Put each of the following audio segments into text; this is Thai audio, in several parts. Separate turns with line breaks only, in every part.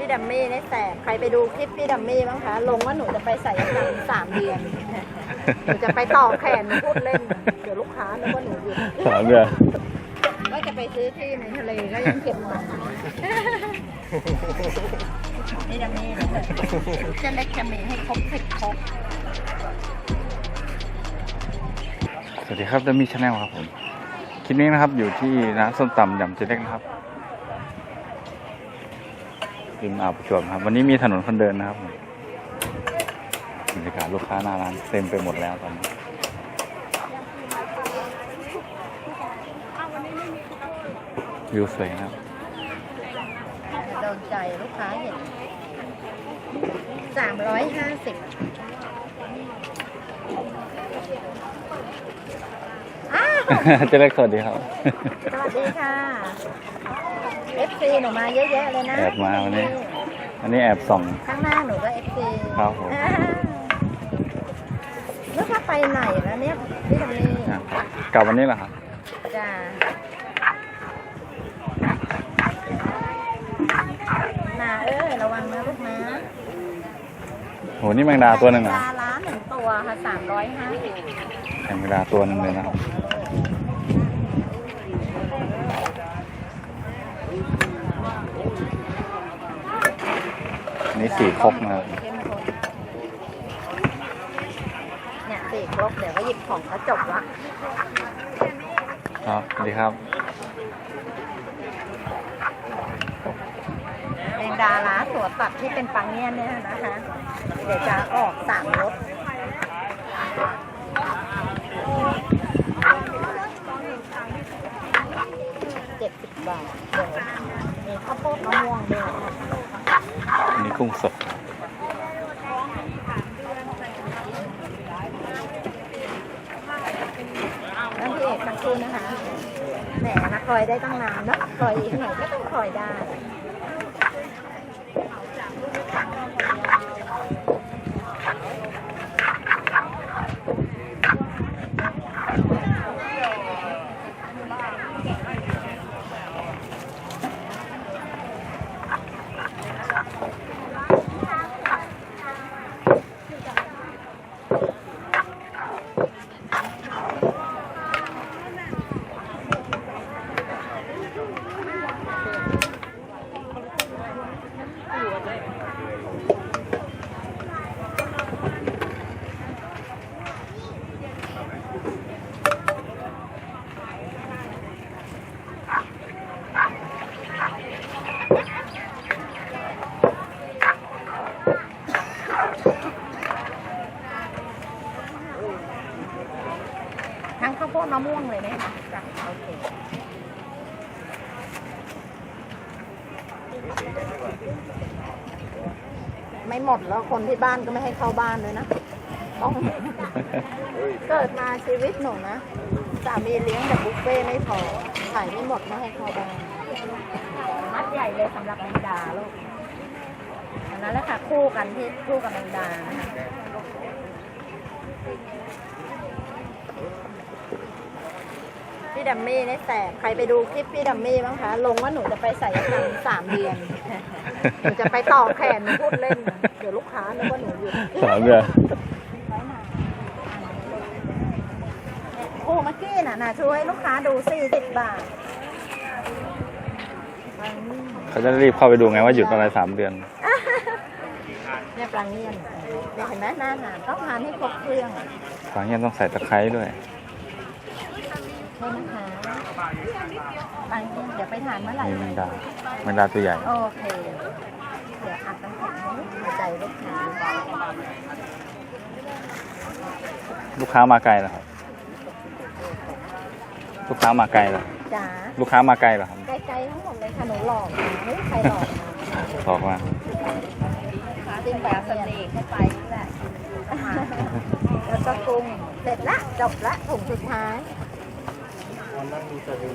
พี่ดัมมี่นี่แสบใครไปดูคลิปพี่ดัมมี่บ้างคะลงว่าหนูจะไปใส่ยกรรม3 เดือนหนูจะไปต่อแขนหนูพูดเล่นเดี๋ยวลูกค้านึกว่าหนูหยุด
3 เดือน
ก็จะไปซื้อที่ในทะเลก็ยังเก็บเงินพี่ดัมมี่จะเล็กจะมีให้ครบ10 ครบ
สวัสดีครับดัมมี่ชาแนลครับผมคลิปนี้นะครับอยู่ที่ร้านส้มตำยำเจ๊เล็กนะครับริมอ่าวประจวบครับวันนี้มีถนนคนเดินนะครับบรรยากาศลูกค้าหน้าร้านเต็มไปหมดแล้วตอนนี้วิวสวยนะครับ
โดนใจลูกค้าเห็น350
เจ๊เล็กสวัสดีครับ
สวัสดีค่ะ FC หนูมาเยอะแยะเลยนะ
แอบมาวันนี้แอบส่อง
ข้างหน้าหนูก็ FC
ครับผม
แล้วถ้าไปไหนแล้วเนี่ยพี่ดัมมี่
กลับวันนี้เหรอครับ
จ้านาระวังนะลูกนะ
โหนี่แมงดาตัวหนึ่งเหรอ
ร้าน1 ตัวค่ะ350
แมงดาตัวหนึ่งเลยนะครับนี่4 ครกนะครับ
เนี่ย4 ครกเดี๋ยวก็หยิบของก็จบละ
ครับสวัสดีครับ
แมงดาล้าตัวตัดที่เป็นปังเงี้ยเนี่ยนะคะเดี๋ยวจะออก3 รส70 บาทเดี๋ยวมีข้าวโพดมะม่วงด้วย
นี่กุ้งสด
แล้วพี่เอกสักครู่นะคะแหมมาคอยได้ตั้งนานเนาะคอยอีกหน่อยก็ต้องคอยได้ทั้งข้าวโพดมะม่วงเลยไหมคะจ้ะโอเคไม่หมดแล้วคนที่บ้านก็ไม่ให้เข้าบ้านเลยนะต้องเกิดมาชีวิตหนูนะสามีเลี้ยงแบบบุฟเฟ่ไม่พอขายไม่หมดไม่ให้เข้าบ้านมัดใหญ่เลยสำหรับแมงดาลูกอันนั้นแหละค่ะคู่กันที่คู่กับแมงดานะคะพี่ดัมมี่นี่แสบใครไปดูคลิปพี่ดัมมี่บ้างคะลงว่าหนูจะไปใส่ยกรรม3 เดือนหนูจะไปต่อแขนหนูพูดเล่นเดี๋ยวลูกค้านึกว่าหนูหยุด
3 เดือน
โอ้เมื่อกี้น่ะช่วยลูกค้าดู40 บาท
เขาจะรีบเข้าไปดูไงว่าหยุดอะไร3 เดือน
เนี่ยปลาเงี้ยนเห็นไหมหน้าทานต้องทานให้ครบเครื่อง
ปลาเงี้ยนต้องใส่ตะไคร้ด้วย
ใช่นะคะปลาเงี้ยนเดี๋ยวไปทานเมื่อไหร่
แมงดาตัวใหญ่
โอเคเดี๋ยวอัดน้ำแข็งให้ใจลูกค้า
ลูกค้ามาไกลแล้วครับลูกค้ามาไกลแล้ว
จ้า
ลูกค้ามาไกลแล้วครับ
ไกลๆทั้งหมดเลยค่ะหนูหลอกไม่ใครหลอก
หลอกมา
จริงแบบเสน่ห์เข้าไปนี่แหละแล้วก็กุ้งเสร็จละจบละถุงสุดท้าย
นั่งดูจะดู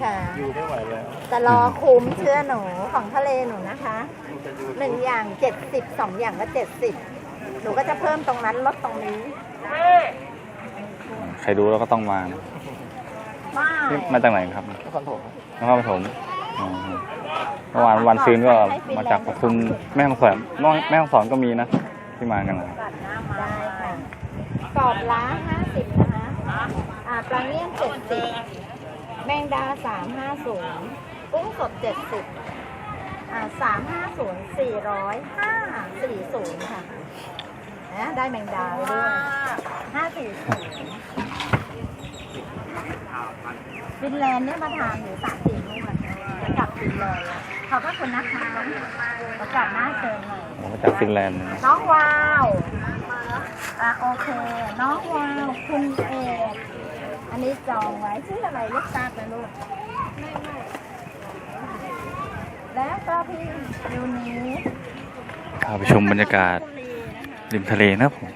ค่ะ
อยู่ไม่ไหวแล้ว
แต่รอคุ้มเชื่อหนูของทะเลหนูนะคะ1 อย่าง70 2 อย่างก็70หนูก็จะเพิ่มตรงนั้นลดตรงนี้
ใครดูแล้วก็ต้องมา
มา
จากไหนครับ
นครปฐม
นครปฐม อ๋อเมื่อวานวันซืนก็มาจากปทุมแม่ฮ่องสอนแม่ฮ่องสอนก็มีนะที่มากันนะ
ได้ค่ะกรอบล้า50นะคะปลาเมี่ยง70แมงดา350กุ้งสด70350 400 540ค่ะนะได้แมงดาด้วย540ฟินแลนด์เนี่ยมาทานอยู่3-4มื้อจะกลับฟินแลนด์เขาก็คนนะคะประกาศหน้าเชิญหน่อย
มาจากฟินแลนด์นะ
น้องวาวโอเค น้องวาวคุณเอกอันนี้จองไว้ชื่ออะไรลูกทราบไหมลูกแล้วก็พี่ยูนี้
พาไปชมบรรยากาศริมทะเลนะครับผม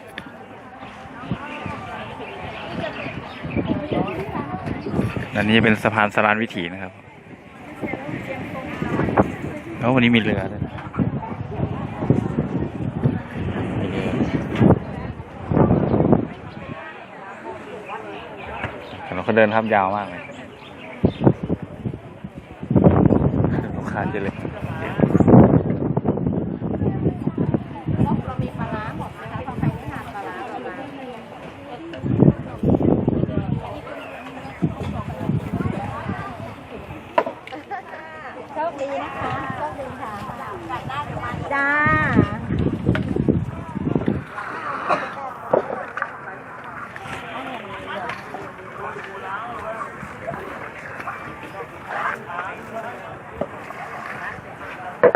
อันนี้เป็นสะพานสารานวิถีนะครับแล้ววันนี้มีเรือด้วยนะมีเรือถนนคนเดินครับยาวมากเลยลูกค้าเยอะเลย
เรามีปลาร้าหมดนะคะเพราะใครไม่ทานปลาร้าเรามาโชคดีนะคะโชคดีค่ะจ้า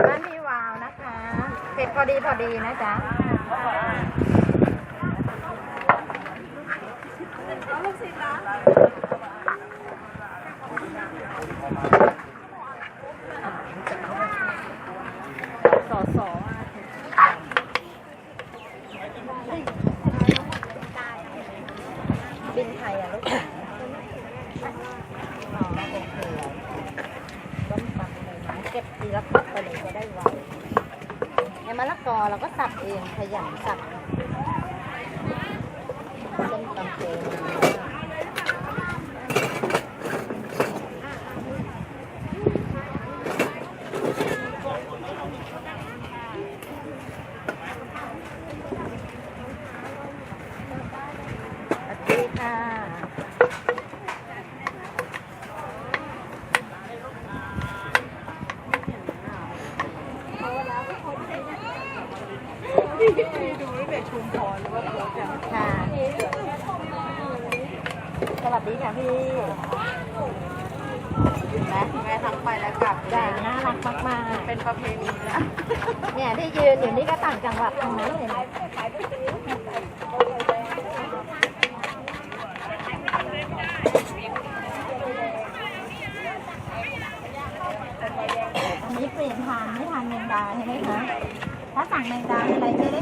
บ้านพี่วาวนะคะเผ็ดพอดีนะจ๊ะสอบินไทยลูกอ๋อโอเคต้มตำเลยนะเก็บทีละพักไปเลยก็ได้ไวในมะละกอเราก็สับเองขยันสับต้มตำเองสวัสดีค่ะพี่แม่ทำไปแล้วกลับจ้าน่ารักมากๆเป็นประเพณีแล้วเนี่ยที่ยืนอยู่นี่ก็ต่างจังหวัดทั้งนั้นเลยอันนี้เปลี่ยนทานไม่ทานแมงดาใช่ไหมคะถ้าสั่งแมงดาอะไรจะได้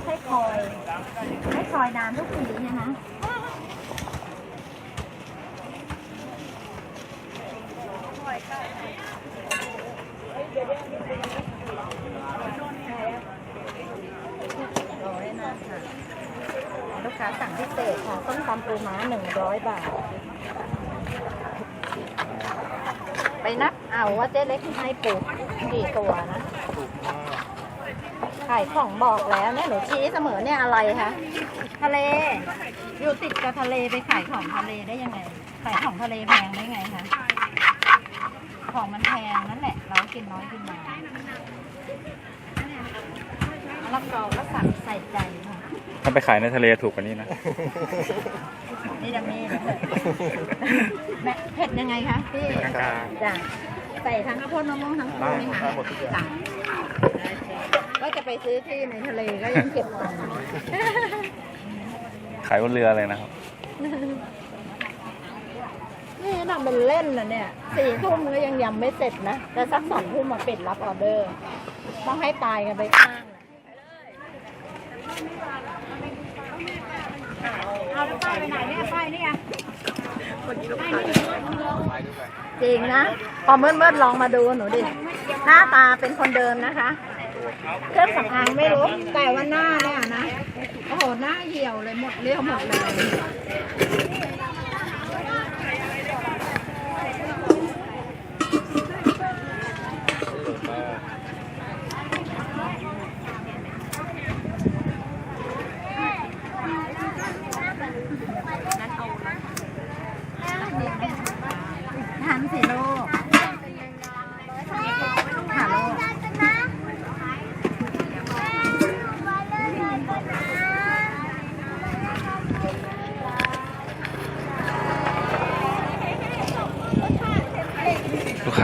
คอยนานทุกทีนะคะลูกค้าสั่งพิเศษค่ะต้มตำปูม้า100 บาทไปนับเอาว่าเจ๊เล็กให้ปลูกกี่ตัวนะขายของบอกแล้วเนี่ยหนูชี้เสมอเนี่ยอะไรคะทะเลอยู่ติดกับทะเลไปขายของทะเลได้ยังไงขายของทะเลแพงได้ไงคะของมันแพงนั่นแหละเรากินน้อยกินน้อยแล้วก็สั่งใส่ใจค่ะ
ถ้าไปขายในทะเลถูกกว่านี้นะ
นี่ดังนี้แม่เผ็ดยังไงคะพี่จ้ะใส่ทั้งข้าวโพดมะม่วงทั้งคู่ไหมคะจ้ะก็จะไปซื้อที่ในทะเลก็ยังเก็บตังค์
ขายบนเรือเลยนะครับ
นี่ทำเป็นเล่นนะเนี่ย4 ทุ่มก็ยังยำไม่เสร็จนะแต่สัก2 ทุ่มมาปิดรับออเดอร์ต้องให้ตายกันไปข้างเอาแล้วป้ายไปไหนเนี่ยป้ายนี่ไงจริงนะพอเมื่อลองมาดูหนูดิหน้าตาเป็นคนเดิมนะคะเครื่องสำอางไม่รู้แต่ว่าหน้าเนี่ยนะโอ้โหหน้าเหี่ยวเลยหมดเรี่ยวหมดเลย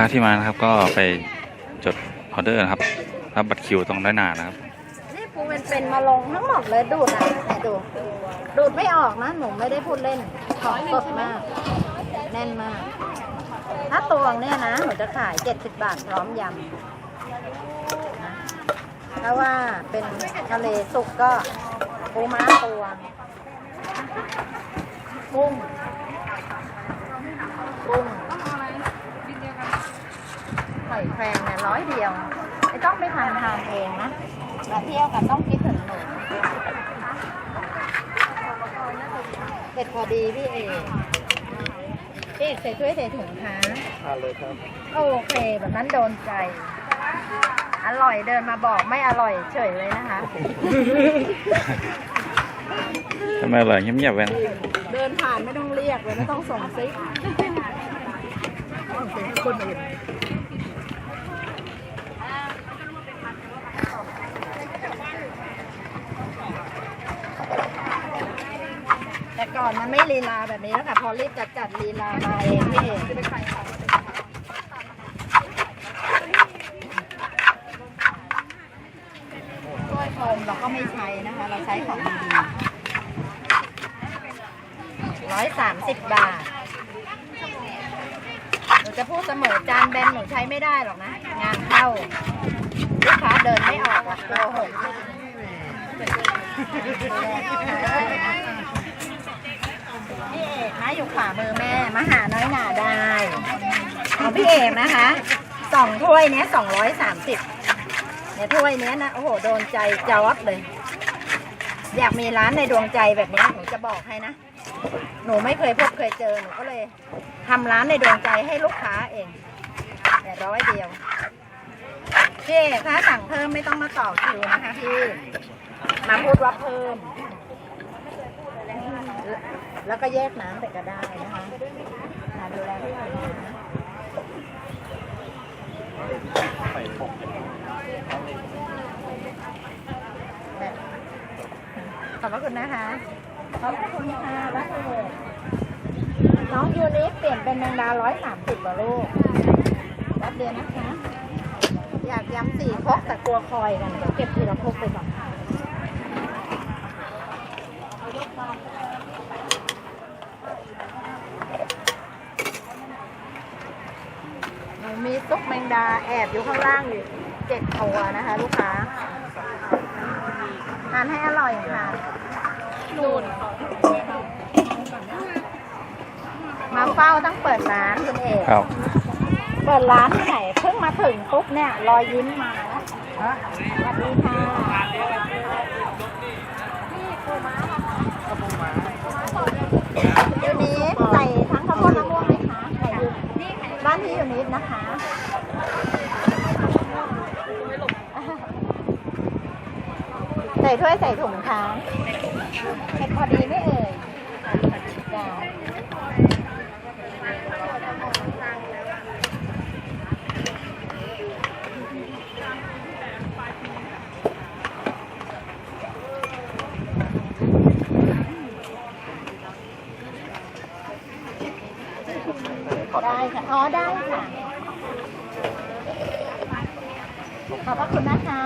าที่มานะครับ ก็ไปจดออเดอร์นะครับรับบัตรคิวตรงด้านหน้านะครับ
นี่ปูเป็นมาลงทั้งหมดเลยดูดอ่ะไหนดูดูดไม่ออกนะหนูไม่ได้พูดเล่นของสดมากแน่นมากถ้าตวงเนี่ยนะหนูจะขาย70 บาทพร้อมยำนะถ้าว่าเป็นทะเลสุกก็ปูม้าตวงกุ้งหอยแครงเนี่ย100 เดียวไม่ต้องไปทานเองนะมาเที่ยวกันต้องคิดถึงหนูเด็ดพอดีพี่เอกใส่ถ้วยใส่ถุงคะ
ทานเลยครับ
โอเคแบบนั้นโดนใจ อร่อยเดินมาบอกไม่อร่อยเฉยเลยนะคะ
ทำไมอร่อยเงียบๆไปนะ
เดินผ่านไม่ต้องเรียกเลยไม่ต้องส่งซิกคนอื่นแต่ก่อนมันไม่ลีลาแบบนี้แล้วค่ะพอรีบจัดลีลามาเองพี่ถ้วยโฟมเราก็ไม่ใช้นะคะ เราใช้ของดี130 บาทหนูจะพูดเสมอจานแบนหนูใช้ไม่ได้หรอกนะ งานเข้าลูกค้าเดินไม่ออกอ่ะโกหกพี่เอกนะอยู่ขวามือแม่มาหาน้อยหนาได้เอาพี่เอกนะคะ2 ถ้วยเนี้ย230เนี่ยถ้วยเนี้ยนะโอ้โหโดนใจจอดเลย อยากมีร้านในดวงใจแบบนี้หนูจะบอกให้นะหนูไม่เคยพบเคยเจอหนูก็เลยทำร้านในดวงใจให้ลูกค้าเองเนี่ย100 เดียวพี่ถ้าสั่งเพิ่มไม่ต้องมาต่อคิวนะคะพี่มาพูดว่าเพิ่มแล้วก็แยกน้ำไปก็ได้นะคะมาดูแลให้ดีนะขอบพระคุณนะคะขอบคุณค่ะแล้วคือน้องยูนิฟเปลี่ยนเป็นแมงดา130 กว่าลูกรับเดือนนะคะ อยากยำ4 ครกแต่กลัวคอยกันเดี๋ยวเก็บทีละครกไปก่อนมีซุปแมงดาแอบอยู่ข้างล่างอยู่7 ตัวนะคะลูกค้าทานให้อร่อยค่ะนูนมาเฝ้าต้องเปิดร้านคุณเอก
ครับ
เปิดร้านที่ไหนเพิ่งมาถึงปุ๊บเนี่ยรอยยิ้มมาสวัสดีค่ะยูนิฟใส่ทั้งข้าวโพดมะม่วงไหมคะใส่ยูบ้านที่ยูนิฟนะคะใส่ถ้วยใส่ถุงค่ะเผ็ดพอดีไม่เอ่ยจ้าได้ค่ะ อ๋อ ได้ค่ะ ขอบพระคุณนะคะ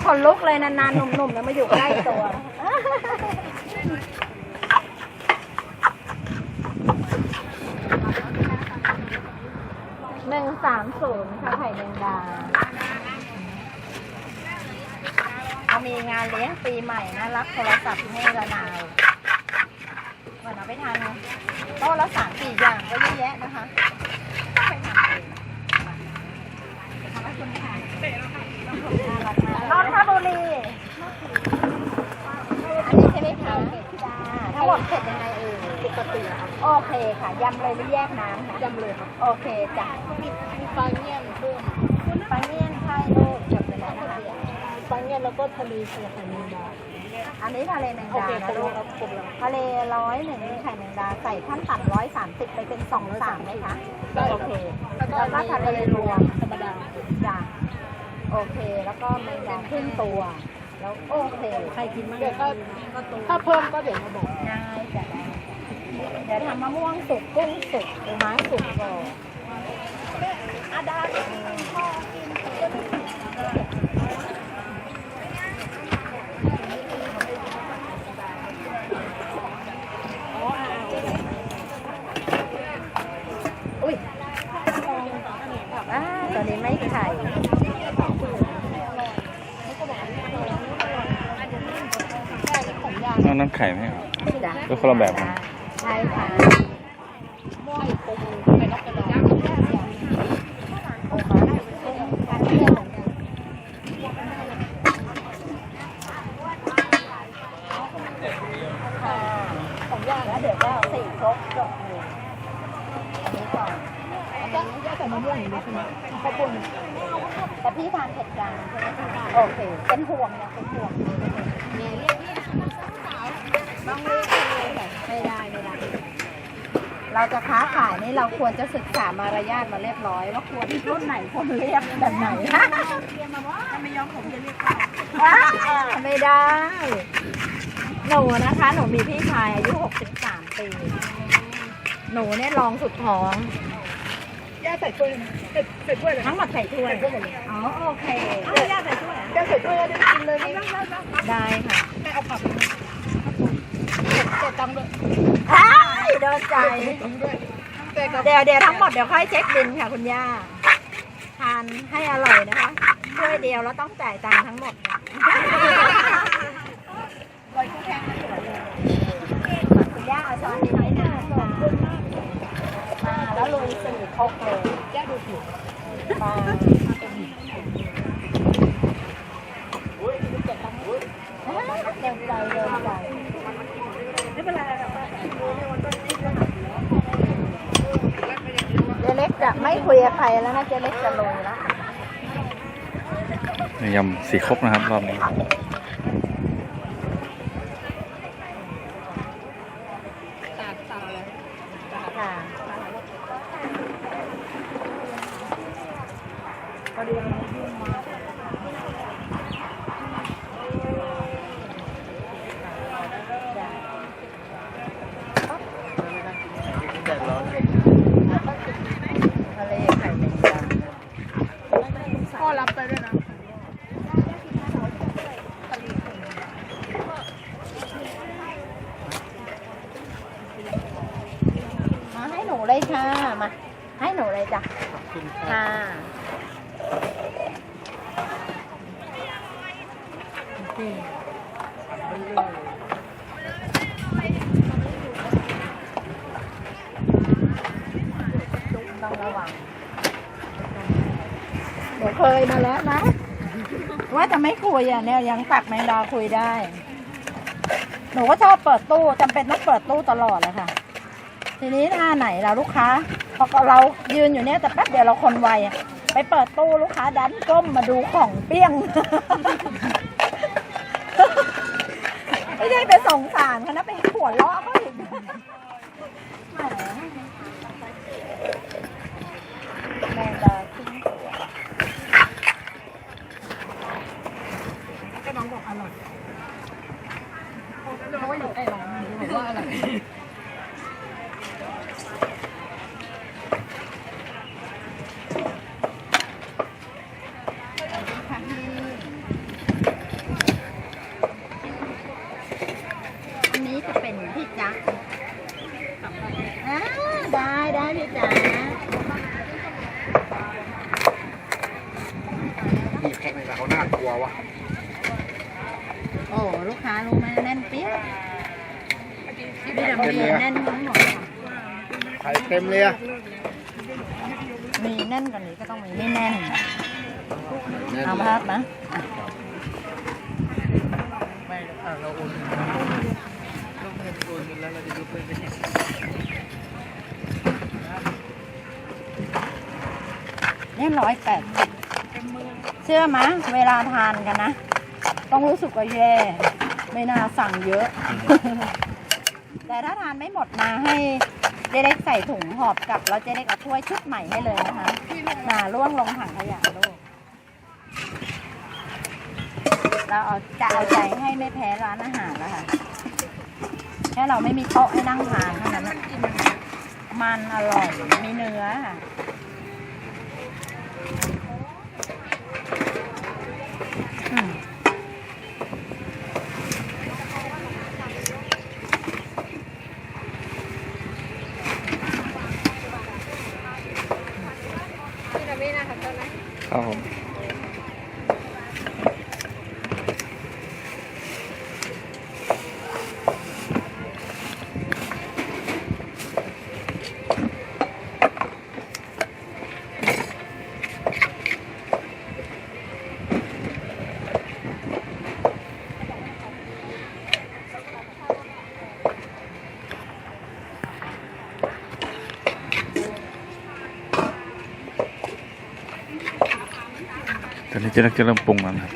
ขนลุกเลยนานๆหนุ่มๆแล้วมาอยู่ใกล้ตัว130ค่ะไข่แมงดาเรามีงานเลี้ยงปีใหม่นะรับโทรศัพท์ให้ละนาววันเอาไปทานโต๊ะละ3-4 อย่างก็เยอะแยะนะคะไปทำเองขอบคุณค่ะนนทบุรีอันนี้ใช่ไหมคะจ้าทั้งหมดเสร็จยังไงปกติครับโอเคค่ะยำเลยหรือแยกน้ำค่ะยำเลยครับโอเคจ้ะมีปลาเงี้ยนด้วยปลาเงี้ยนใช่ลูกจบไปแล้วนะคะปลาเงี้ยนแล้วก็ทะเลไข่แมงดาอันนี้ทะเลแมงดานะลูกทะเล101มีไข่แมงดาใส่ขั้นต่ำ130ไปเป็น2-3ไหมคะโอเคแล้วก็ทะเลรวมธรรมดาจ้ะโอเคแล้วก็แมงดาครึ่งตัวแล้วโอเคใครกินมั้งเดี๋ยวก็ถ้าเพิ่มก็เดี๋ยวมาบอกได้จ้ะเดี๋ยวทำมะม่วงสุกกุ้งสุกหรือไม้สุกก่อน ดาพอกินก็ได้อุ้ยตอนนี้ไม่ไข่
น้ำไข่ไหมครับ
จ้ะ
ก็คนละแบบกัน
ใช่ค่ะของยากแล้วเดี๋ยวก็สี่ครบจบเลยอันนี้ก่อนอันนี้ยากแต่มะม่วงอย่างนี้ใช่ไหมขอบคุณแต่พี่ทานเผ็ดกลางใช่ไหมโอเคเป็นห่วงนะเป็นห่วงเนี่ยเรียกพี่ต้องเรียกพี่เลยไม่ได้ไม่ได้ เราจะค้าขายนี่เราควรจะศึกษามารยาทมาเรียบร้อยว่าควรรุ่นไหนควรเรียกแบบไหนนะไม่ยอมผมจะเรียกไม่ได้ หนูนะคะหนูมีพี่ชายอายุ63 ปีหนูเนี่ยรองสุดท้องย่าใส่ถ้วยใส่ถ้วยเลยทั้งหมดใส่ถ้วยอ๋อโอเคย่าใส่ถ้วยย่าใส่ถ้วยแล้วได้กินเลยได้ค่ะไม่เอาผักเจ็บตังค์ด้วยโดนใจเดี๋ยวทั้งหมดเดี๋ยวค่อยเช็คบิลค่ะคุณย่าทานให้อร่อยนะคะถ้วยเดียวแล้วต้องจ่ายตังค์ทั้งหมดคุณย่าเอาช้อนนี้หน่อยนะแล้วลุยสื่อครกเลยย่าดูผิวมาเร็วใจไม่เป็นไรเจเล็กจะไม่คุยกับใครแล้วนะเจเล็กจะลงแล้ว
ยำสีครกนะครับรอบนี้
ค่ะพอดีมันยุ่งมาก
แดดร้อน
ทะเลไข่แมงดาพ่อรับไปด้วยนะมาให้หนูเลยค่ะมาให้หนูเลยจ้ะค่ะต้องระวังหนูเคยมาแล้วนะว่าจะไม่คุยอ่ะเนี่ยยังตักแมงดาคุยได้หนูก็ชอบเปิดตู้จำเป็นต้องเปิดตู้ตลอดเลยค่ะทีนี้หน้าไหนล่ะลูกค้าพอเรายืนอยู่เนี่ยแต่แป๊บเดียวเราคนไวไปเปิดตู้ลูกค้าดันก้มมาดูของเปี้ยง ไม่ได้ไปสงสารเขานะไปหัวเราะเขาอีกแมงดาทิ้งก็น้องบอกอร่อยเพราะว่าอยู่ใกล้ร้านบอกว่าอร่อยอันนี้จะเป็นพี่จ๊ะได้พี่จ๊ะ
นี่แพ็คในร้านเขาน่ากลัววะ
โอ้ลูกค้ารู้ไหมแน่นเปี้ยมีแต่มีแน่นทั้งหมด
ไข่เต็มเลยอะ
มีแน่นกว่านี้ก็ต้องมีไม่แน่นเอาภาพนะ
ไม่เราโอนเราเงินโอนแล้วเราจะยกเลิกได้
เนี่ย180เชื่อไหมเวลาทานกันนะต้องรู้สึกว่าแย่ไม่น่าสั่งเยอะ แต่ถ้าทานไม่หมดนะให้เจ๊เล็กใส่ถุงหอบกลับแล้วเจ๊เล็กเอาถ้วยชุดใหม่ให้เลยนะคะล่วงลงถังขยะลูกเราจะเอาใจให้ไม่แพ้ร้านอาหารแล้วค่ะแค่เราไม่มีโต๊ะให้นั่งทานเท่านั้นมันอร่อยมีเนื้อค่ะ
ตอนนี้เจะเริ่มปรุงแล้วนะครับ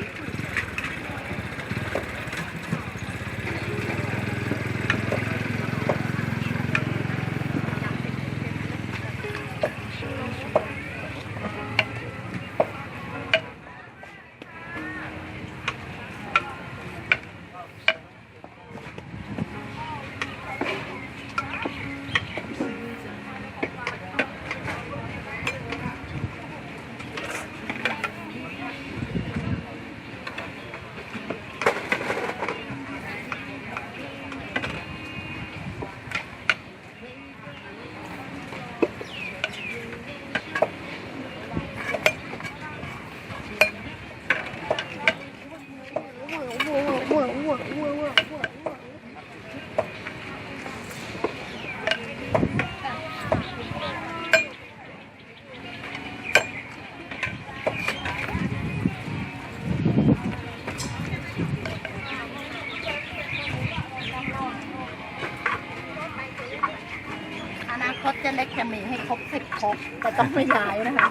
อนาคตเจะเล็กจะมีให้ครบ10 ครกแต่ต้องไม่ย้ายนะคะ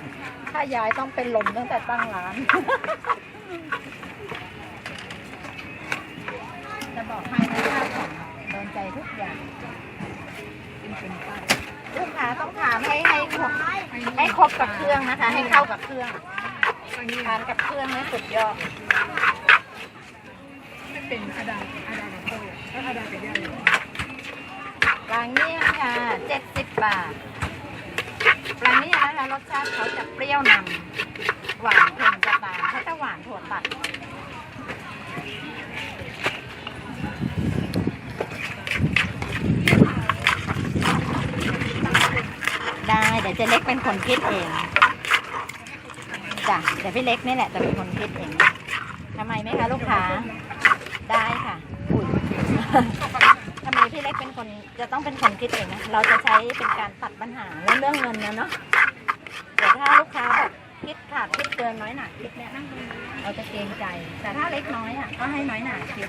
ถ้าย้ายต้องเป็นลมตั้งแต่ตั้งร้าน จะบอกให้นะค่าของโดนใจทุกอย่างลูกค้าต้องทานให้ครบกับเครื่องนะคะ ให้เข้ากับเครื่องทานกับเครื่องนี่สุดยอด
ไม่เป็นอาดากับโต้ถ้าอาดากับย่าอยู่
ปลาเงี้ยค่ะ70 บาทปลาเงี้ยนะคะรสชาติเขาจะเปรี้ยวนำหวานเค็มจะตามเขาจะหวานถั่วตัดได้เดี๋ยวเจะเล็กเป็นคนคิดเองจ้ะเดี๋ยวพี่เล็กนี่แหละจะเป็นคนคิดเองทำไมไหมคะลูกค้าได้ค่ะอุ้ย ทำไมพี่เล็กเป็นคนจะต้องเป็นคนคิดเองนะเราจะใช้เป็นการตัดปัญหาเรื่องเงินนะเนาะเดี๋ยวถ้าลูกค้าแบบคิดขาดคิดเกินน้อยหนาคิดเนี่ยเราจะเกรงใจแต่ถ้าเล็กน้อยอ่ะก็ให้น้อยหนาคิด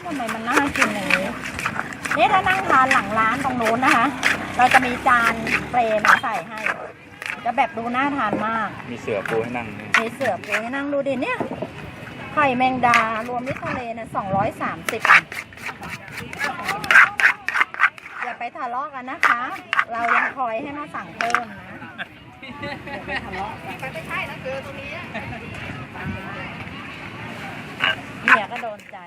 ทำไมมันน่ากินอย่างนี้นี่ถ้านั่งทานหลังร้านตรงนู้นนะคะเราจะมีจานเปรย์มาใส่ให้จะแบบดูน่าทานมาก
มีเสือปูให้นั่ง
มีเสือปูให้นั่งดูดิเนี่ยไข่แมงดารวมมิตรทะเลนะ230อย่าไปทะเลาะกันนะคะ เรายังคอยให้มาสั่งเพิ่มนะอย่าไปทะเลาะกันไม่ใช่นะเจอตรงนี้เมียก็โดนใจ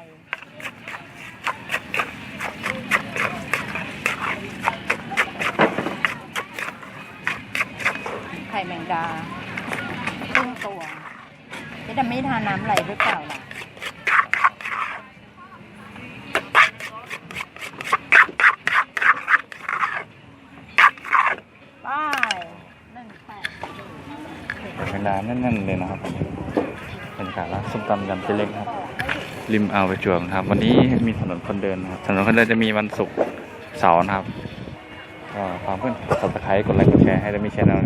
ไข่แมงดาครึ่งตัวพี่ดำไม่ทานน้ำไหลหรือเปล่าล่ะไป
เวลาแน่นๆเลยนะครับบรรยากาศร้านส้มตำยำเจ๊เล็กครับ ริมอ่าวประจวบนะครับ วันนี้มีถนนคนเดินนะครับถนนคนเดินจะมีวันศุกร์เสาร์นะครับก็ฝากเพื่อนสับสไครต์กดไลค์กดแชร์ให้ได้มีแชร์นะครับ